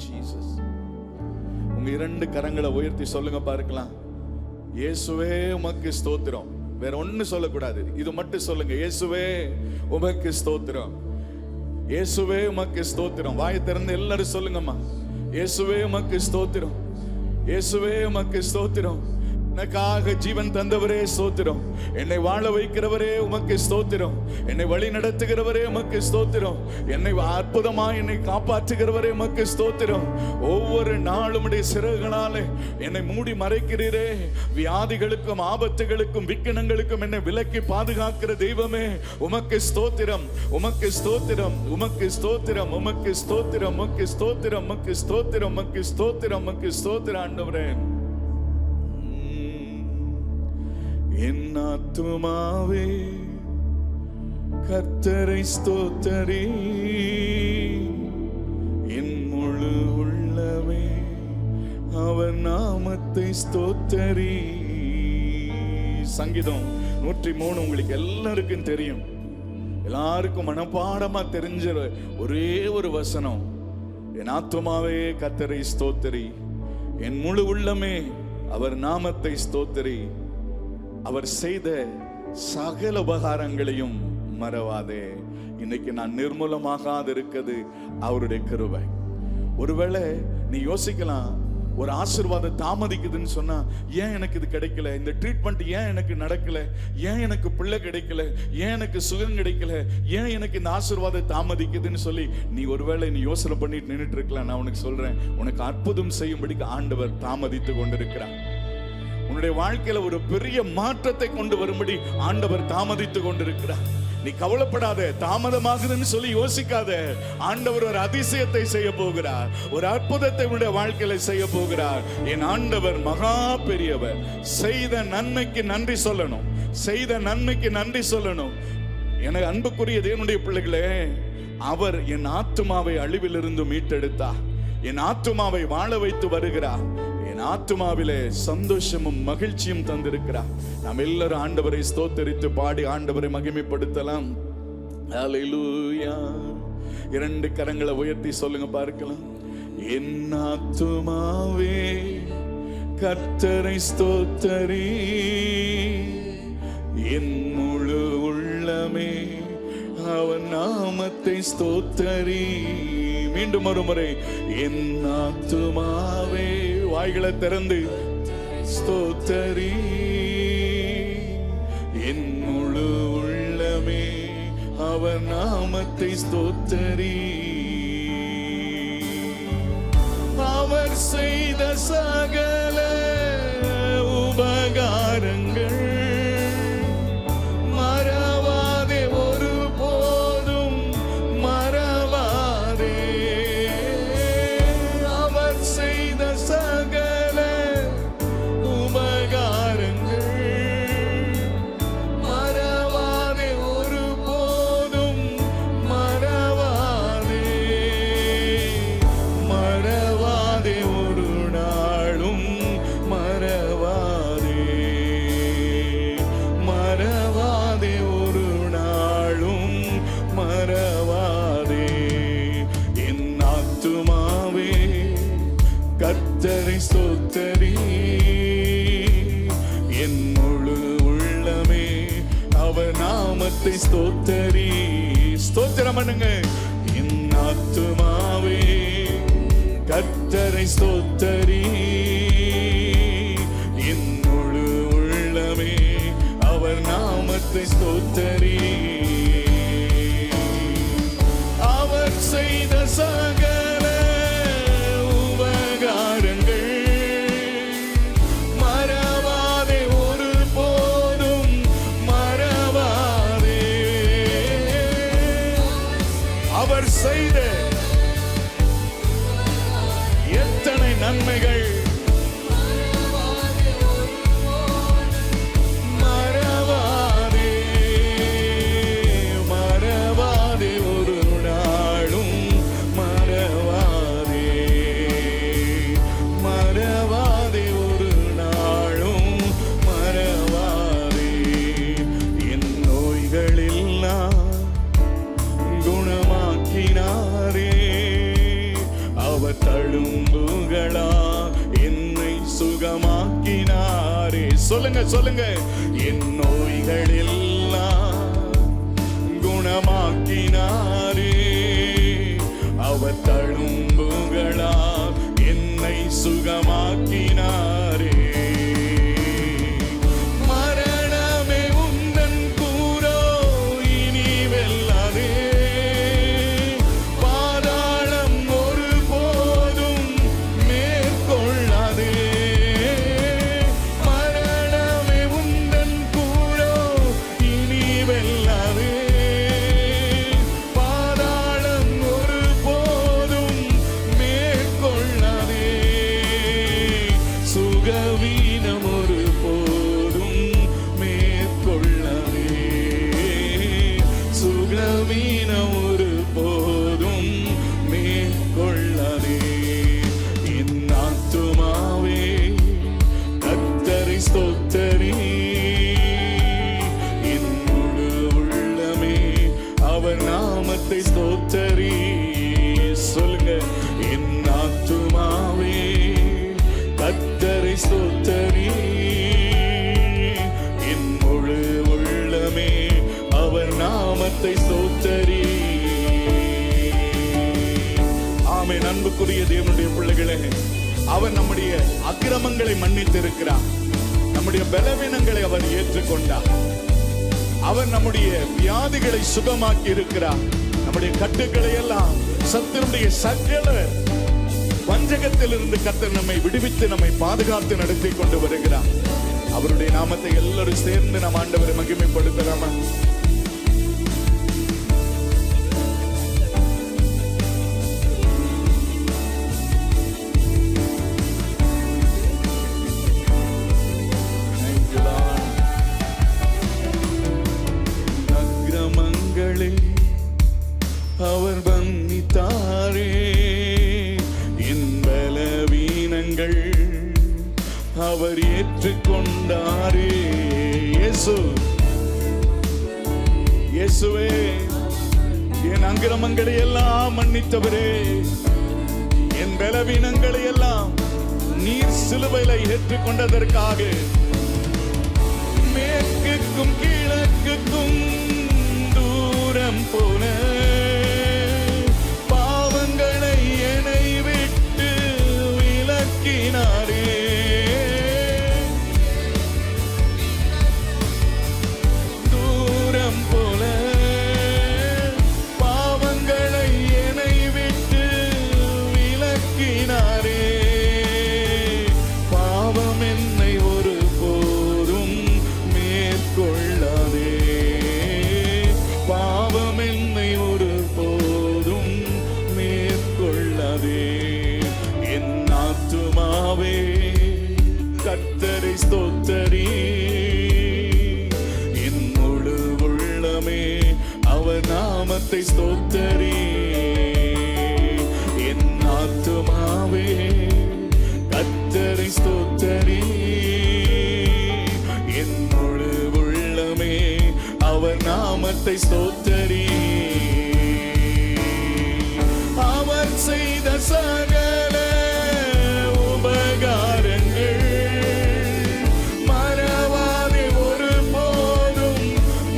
Jesus. உங்க இரண்டு கரங்களை உயர்த்தி சொல்லுங்க பார்க்கலாம். இயேசுவே உமக்கு ஸ்தோத்திரம். வேற ஒண்ணு சொல்லக்கூடாது, இது மட்டும் சொல்லுங்க. இயேசுவே உமக்கு ஸ்தோத்திரம், இயேசுவே உமக்கு ஸ்தோத்திரம். வாயை திறந்து எல்லாரும் சொல்லுங்கம்மா. இயேசுவே உமக்கு ஸ்தோத்திரம், இயேசுவே உமக்கு ஸ்தோத்திரம். எனக்காக ஜீவன் தந்தவரே ஸ்தோத்திரம். என்னை வாழ வைக்கிறவரே உமக்கு ஸ்தோத்திரம். என்னை வழி நடத்துகிறவரே உமக்கு ஸ்தோத்திரம். என்னை அற்புதமாய் என்னை காப்பாற்றுகிறவரே உமக்கு ஸ்தோத்திரம். ஒவ்வொரு நாளும் உடைய சிறகுகளாலே என்னை மூடி மறைக்கிறீரே. வியாதிகளுக்கும் ஆபத்துகளுக்கும் விக்கினங்களுக்கும் என்னை விலக்கி பாதுகாக்கிற தெய்வமே உமக்கு ஸ்தோத்திரம், உமக்கு ஸ்தோத்திரம், உமக்கு ஸ்தோத்திரம், உமக்கு ஸ்தோத்திரம், உமக்கு ஸ்தோத்திரம், உமக்கு ஸ்தோத்திரம், உமக்கு ஸ்தோத்திரம், உமக்கு ஸ்தோத்திரம். ஆண்டவரே, என் ஆத்துமாவே கர்த்தரை ஸ்தோத்தரி, என் முழு உள்ளமே அவர் நாமத்தை ஸ்தோத்தரி. சங்கீதம் 103 உங்களுக்கு எல்லாருக்கும் தெரியும், எல்லாருக்கும் மனப்பாடமா தெரிஞ்ச ஒரே ஒரு வசனம். என் ஆத்துமாவே கர்த்தரை ஸ்தோத்தரி, என் முழு உள்ளமே அவர் நாமத்தை ஸ்தோத்தரி, அவர் செய்த சகல உபகாரங்களையும் மறவாதே. இன்னைக்கு நான் நிர்மூலமாகாது இருக்கிறது அவருடைய கிருபை. ஒருவேளை நீ யோசிக்கலாம், ஒரு ஆசீர்வாதம் தாமதிக்குதுன்னு சொன்னா, ஏன் எனக்கு இது கிடைக்கல, இந்த ட்ரீட்மெண்ட் ஏன் எனக்கு நடக்கல, ஏன் எனக்கு பிள்ளை கிடைக்கல, ஏன் எனக்கு சுகம் கிடைக்கல, ஏன் எனக்கு இந்த ஆசீர்வாதம் தாமதிக்குதுன்னு சொல்லி நீ ஒருவேளை நீ யோசனை பண்ணிட்டு நின்றுட்டு இருக்கலாம். நான் உனக்கு சொல்றேன், உனக்கு அற்புதம் செய்யும்படிக்கு ஆண்டவர் தாமதித்து கொண்டிருக்கிறார். உன்னுடைய வாழ்க்கையில ஒரு பெரிய மாற்றத்தை கொண்டு வரும்படி ஆண்டவர் தாமதித்து கொண்டிருக்கிறார். நீ கவலைப்படாத, தாமதமாகுதுன்னு சொல்லி யோசிக்காத. ஆண்டவர் ஒரு அதிசயத்தை செய்ய போகிறார், ஒரு அற்புதத்தை உன்னுடைய வாழ்க்கையில செய்ய போகிறார். என் ஆண்டவர் மகா பெரியவர். செய்த நன்மைக்கு நன்றி சொல்லணும், செய்த நன்மைக்கு நன்றி சொல்லணும். எனக்கு அன்புக்குரிய தேவனுடைய பிள்ளைகளே, அவர் என் ஆத்துமாவை அழிவிலிருந்து மீட்டெடுத்தார், என் ஆத்துமாவை வாழ வைத்து வருகிறார், என் ஆத்துமாவிலே சந்தோஷமும் மகிழ்ச்சியும் தந்திருக்கிறார். நாம் எல்லாரும் ஆண்டவரை ஸ்தோத்தரித்து பாடி ஆண்டவரை மகிமைப்படுத்தலாம். ஹல்லேலூயா. இரண்டு கரங்களை உயர்த்தி சொல்லுங்க பார்க்கலாம். என் ஆத்துமாவே கர்த்தரை ஸ்தோத்தரி, என் முழு உள்ளமே அவர் நாமத்தை ஸ்தோத்தரி. மீண்டும் ஒரு முறை, என் ஆத்துமாவே, வாய்களை திறந்து ஸ்தோத்தரி, என் முழு உள்ளமே அவர் நாமத்தை ஸ்தோத்தரி. அவர் செய்த சகல உபகாரங்கள் மறவாதே, ஒரு போதும் மறவாதே. அவர் செய்த சகல உபகாரங்கள் மறவாதே, ஒரு போதும் மறவாதே, மறவாதே, ஒரு நாளும் மறவாதே, மறவாதே, ஒரு நாளும் மறவாதே. என் ஆத்துமாவே கர்த்தரை ஸ்தோத்தரி, என் முழு உள்ளமே அவர் நாமத்தை ஸ்தோத்தரி. ஸ்தோத்திரம் பண்ணுங்க. என் ஆத்துமாவே கர்த்தரை ஸ்தோத்தரி, என் முழு உள்ளமே அவர் நாமத்தை ஸ்தோத்தரி. அவர் செய்த சகல உபகாரங்கள் மறவாதே, ஒரு போதும் மறவாதே. அவர் செய்த எத்தனை நன்மைகள் மறவாதே. சொல்லுங்க. என் நோய்கள் எல்லாம் குணமாக்கினாரே, அவர் தழும்புகளால் என்னை சுகமாக்கினாரே. மரணமே உந்தன் கூரோ இனி வெல்லாதே, பாதாளம் ஒருபோதும் மேற்கொள்ளாதே. மரணமே உந்தன் கூரோ இனி வெல்லாதே, பாதாளம் ஒருபோதும் மேற்கொள்ளாதே. சுகவீனம் ஒருபோதும் மேற்கொள்ளாதே, சுகவீனம் ஒருபோதும் மேற்கொள்ளாதே. என் ஆத்துமாவே கர்த்தரை ஸ்தோத்தரி, என் முழு உள்ளமே அவர் நாமத்தை ஸ்தோத்தரி. சொல்லுங்க. என் ஆத்துமாவே கர்த்தரை ஸ்தோத்தரி, என் முழு உள்ளமே அவர் நாமத்தை ஸ்தோத்தரி. ஆமென். அன்புக்குரிய தேவனுடைய பிள்ளைகளே, அவர் நம்முடைய அக்கிரமங்களை மன்னித்து இருக்கிறார், நம்முடைய பலவீனங்களை அவர் ஏற்றுக்கொண்டார், அவர் நம்முடைய வியாதிகளை சுகமாக்கி இருக்கிறார், நம்முடைய கட்டுக்களை எல்லாம் சத்துருடைய சகல வஞ்சகத்திலிருந்து கர்த்தர் நம்மை விடுவித்து நம்மை பாதுகாத்து நடத்தி கொண்டு வருகிறார். அவருடைய நாமத்தை எல்லாரும் சேர்ந்து நாம் ஆண்டவரை மகிமைப்படுத்தலாமா? அக்கிரமங்களை அவர் மன்னித்தாரே, என் பலவீனங்கள் அவர் ஏற்றுக்கொண்டாரே. இயேசுவே, என் அக்கிரமங்களை எல்லாம் மன்னித்தவரே, என் பலவீனங்களை எல்லாம் நீர் சிலுவையில ஏற்றுக்கொண்டதற்காக மேற்குக்கும் கிழக்குக்கும் தூரம் போன பாவங்களை என்னை விட்டு விலக்கினாரே. தூரம் போல பாவங்களை என்னை விட்டு விலக்கினாரே. பாவம் என்னை ஒரு போதும் மேற்கொள்ளாதே, பாவம் என்னை ஒரு போதும் மேற்கொள்ளாதே. என் ஆத்துமாவே கர்த்தரை ஸ்தோத்தரி, என் முழு உள்ளமே அவர் நாமத்தை ஸ்தோத்தரி. என் ஆத்துமாவே கர்த்தரை ஸ்தோத்தரி, என் முழு உள்ளமே அவர் நாமத்தை ஸ்தோத்தரி. அவர் செய்த சகல உபகாரங்கள் மறவாதே, ஒரு போதும்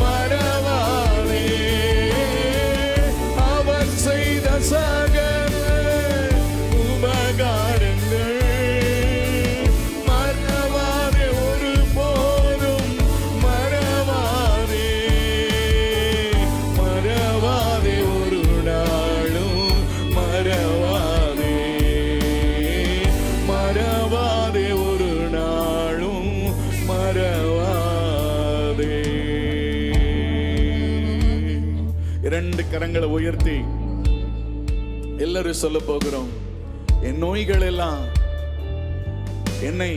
மறவாதே. அவர் செய்த சகல உபகாரங்கள் மறவாதே, ஒரு போதும் மறவாதே. மறவாதே, ஒரு நாளும் மறவாதே, மறவாதே, ஒரு நாளும் மறவாதே. இரண்டு கரங்களை உயர்த்தி எல்லாரும் சொல்ல போகிறோம். என் நோய்கள் எல்லாம் என்னை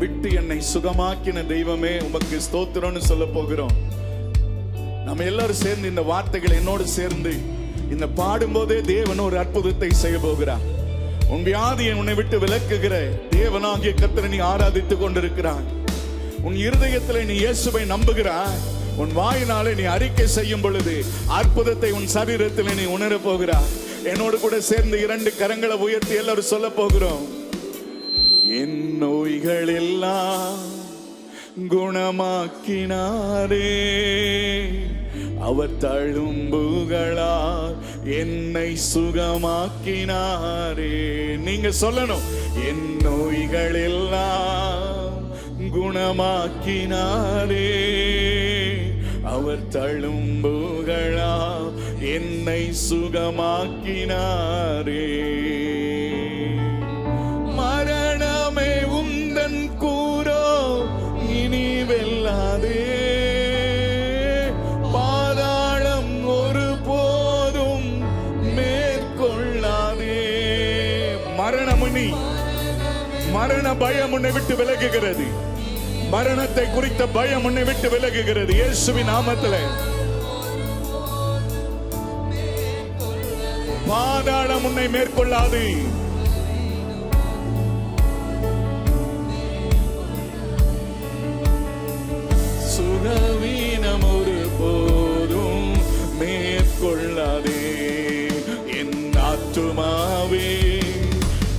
விட்டு என்னை சுகமாக்கின தெய்வமே உமக்கு ஸ்தோத்திரம்னு சொல்ல போகிறோம். நம்ம எல்லாரும் சேர்ந்து இந்த வார்த்தைகள் என்னோடு சேர்ந்து இந்த பாடும்போதே தேவன் ஒரு அற்புதத்தை செய்ய போகிறார். உன் வியாதியை உன்னை விட்டு விலக்குகிற தேவனாகிய கர்த்தரை நீ ஆராதித்துக் கொண்டிருக்கிறாய். உன் இருதயத்தில் நீ இயேசுவை நம்புகிறாய். உன் வாயினாலே நீ அறிக்கை செய்யும் பொழுது அற்புதத்தை உன் சரீரத்தில் நீ உணர போகிறாய். என்னோடு கூட சேர்ந்து இரண்டு கரங்களை உயர்த்தி எல்லாரும் சொல்ல போகிறோம். என் நோய்கள் எல்லாம் குணமாக்கினாரே. அவர் தழும்புகளால் என்னை சுகமாக்கினாரே. நீங்க சொல்லணும், என் நோய்கள் எல்லாம் குணமாக்கினாரே. அவர் தழும்புகளால் என்னை சுகமாக்கினாரே. மரணமே உந்தன் கூரோ இனி வெல்லாதே. பாதாளம் ஒரு போதும் மேற்கொள்ளாதே. மரணமுனி, மரண பயம் உன்னை விட்டு விலகுகிறது. மரணத்தை குறித்த பயம் உன்னை விட்டு விலகுகிறது இயேசுவின் நாமத்திலே. பாதாளம் உன்னை மேற்கொள்ளாது. சுகவீனம் ஒரு போதும் மேற்கொள்ளாதே. என் ஆத்துமாவே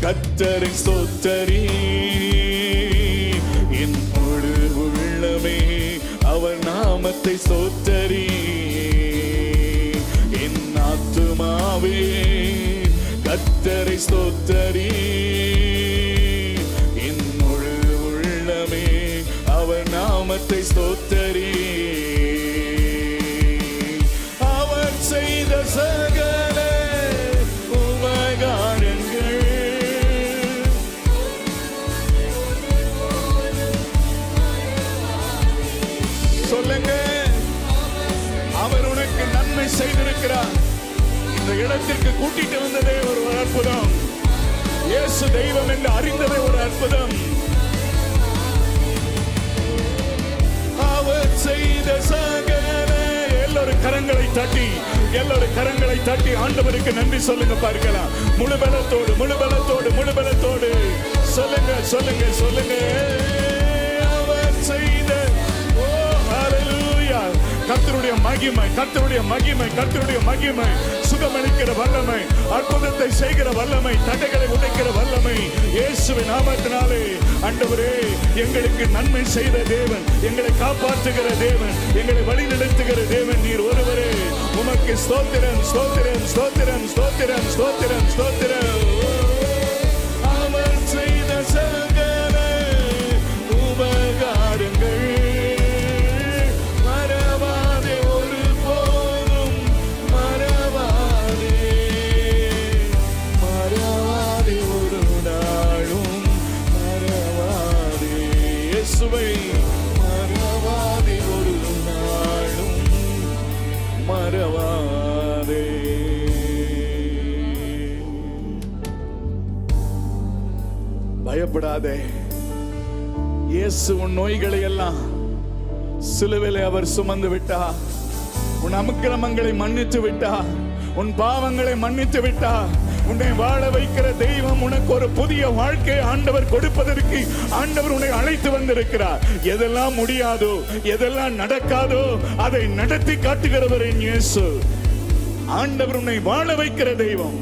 கர்த்தரை ஸ்தோத்தரி. என் முழு உள்ளமே அவர் நாமத்தை ஸ்தோத்தரி. என் ஆத்துமாவே கர்த்தரை ஸ்தோத்தரி. என் முழு உள்ளமே அவர் நாமத்தை ஸ்தோத்தரி. அவர் செய்த சகல உபகாரங்கள் சொல்லுங்க. அவர் உனக்கு நன்மை செய்திருக்கிறார். இந்த இடத்திற்கு கூட்டிட்டு வந்ததே ஒரு அற்புதம். இயேசு தெய்வம் என்று அறிந்ததே ஒரு அற்புதம். அவர் செய்த சகல, எல்லாரும் கரங்களை தட்டி, எல்லாரும் கரங்களை தட்டி ஆண்டவருக்கு நன்றி சொல்லுங்க. பார்க்கலாம், முழு பலத்தோடு, முழு பலத்தோடு, முழு பலத்தோடு சொல்லுங்க, சொல்லுங்க, சொல்லுங்க. அவர் செய்த, ஓ ஹல்லேலூயா, கர்த்தருடைய மகிமை, கர்த்தருடைய மகிமை, கர்த்தருடைய மகிமை, சுகமளிக்கிற வல்லமை, அற்புதத்தை செய்கிற வல்லமை, தடைகளை உடைக்கிற வல்லமை இயேசுவின் நாமத்தினாலே. ஆண்டவரே, எங்களுக்கு நன்மை செய்த தேவன், எங்களை காப்பாற்றுகிற தேவன், எங்களை வழிநடத்துகிற தேவன் நீர் ஒருவரே. உமக்கு ஸ்தோத்திரம், ஸ்தோத்திரம், ஸ்தோத்திரம், ஸ்தோத்திரம், ஸ்தோத்திரம், ஸ்தோத்திரம். அவர் செய்த சகல உபகாரங்கள் மறவாதே, ஒரு போதும் மறவாதே. மறவாதே, ஒரு நாளும் மறவாதே. இயேசுவை மறவாதே, ஒரு நாளும் மறவாதே. பயப்படாதே. இயேசு உன் நோய்களை எல்லாம் சிலுவையிலே அவர் சுமந்து விட்டார். உன் அக்கிரமங்களை மன்னித்து விட்டார். உன் பாவங்களை மன்னித்து விட்டார். உன்னை வாழ வைக்கிற தெய்வம் உனக்கு ஒரு புதிய வாழ்க்கையை ஆண்டவர் கொடுப்பதற்கு ஆண்டவர் உன்னை அழைத்து வந்திருக்கிறார். எதெல்லாம் முடியாதோ, எதெல்லாம் நடக்காதோ அதை நடத்தி காட்டுகிறவர் இயேசு. ஆண்டவர் உன்னை வாழ வைக்கிற தெய்வம்.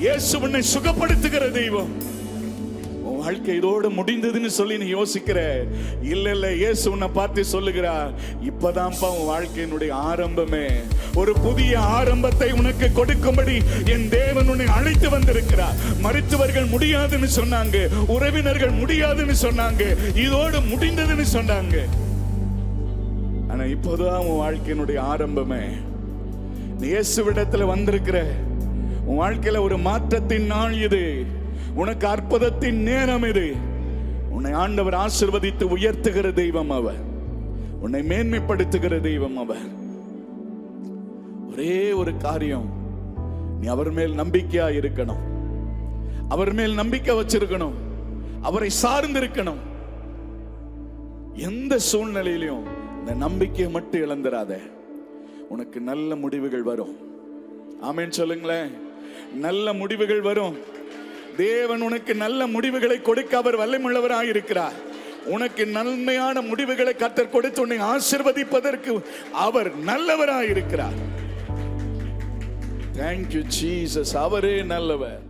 இயேசு உன்னை சுகப்படுத்துகிற தெய்வம். வாழ்க்கை இதோடு முடிந்ததுன்னு சொல்லி நீ யோசிக்கிற, இல்ல இல்ல, இயேசு உன்னை பார்த்து சொல்லுகிறார், இப்பதான்ப்பா உன் வாழ்க்கையினுடைய ஆரம்பமே. ஒரு புதிய ஆரம்பத்தை உனக்கு கொடுக்கும்படி என் தேவன் உன்னை அழைத்து வந்திருக்கிறார். மருத்துவர்கள் முடியாதுன்னு சொன்னாங்க, உறவினர்கள் முடியாதுன்னு சொன்னாங்க, இதோடு முடிந்ததுன்னு சொன்னாங்க. ஆனா இப்போதான் உன் வாழ்க்கையினுடைய ஆரம்பமே. நீ இயேசுவிடத்துல வந்திருக்கிற, உன் வாழ்க்கையில ஒரு மாற்றத்தின் நாள் இது. உனக்கு அற்புதத்தின் நேரம் இது. உன்னை ஆண்டவர் ஆசீர்வதித்து உயர்த்துகிற தெய்வம் அவர். உன்னை மேன்மைப்படுத்துகிற தெய்வம் அவர். ஒரே ஒரு காரியம், நீ அவர் மேல் நம்பிக்கையா இருக்கணும். அவர் மேல் நம்பிக்கை வச்சிருக்கணும். அவரை சார்ந்திருக்கணும். எந்த சூழ்நிலையிலும் இந்த நம்பிக்கையை மட்டும் இழந்துராத. உனக்கு நல்ல முடிவுகள் வரும். ஆமென் சொல்லுங்களேன். நல்ல முடிவுகள் வரும். தேவன் உனக்கு நல்ல முடிவுகளை கொடுக்க அவர் வல்லமையுள்ளவராய் இருக்கிறார். உனக்கு நன்மையான முடிவுகளை கர்த்தர் கொடுத்து உன்னை ஆசீர்வதிப்பதற்கு அவர் நல்லவராய் இருக்கிறார். Thank you Jesus. அவரே நல்லவர்.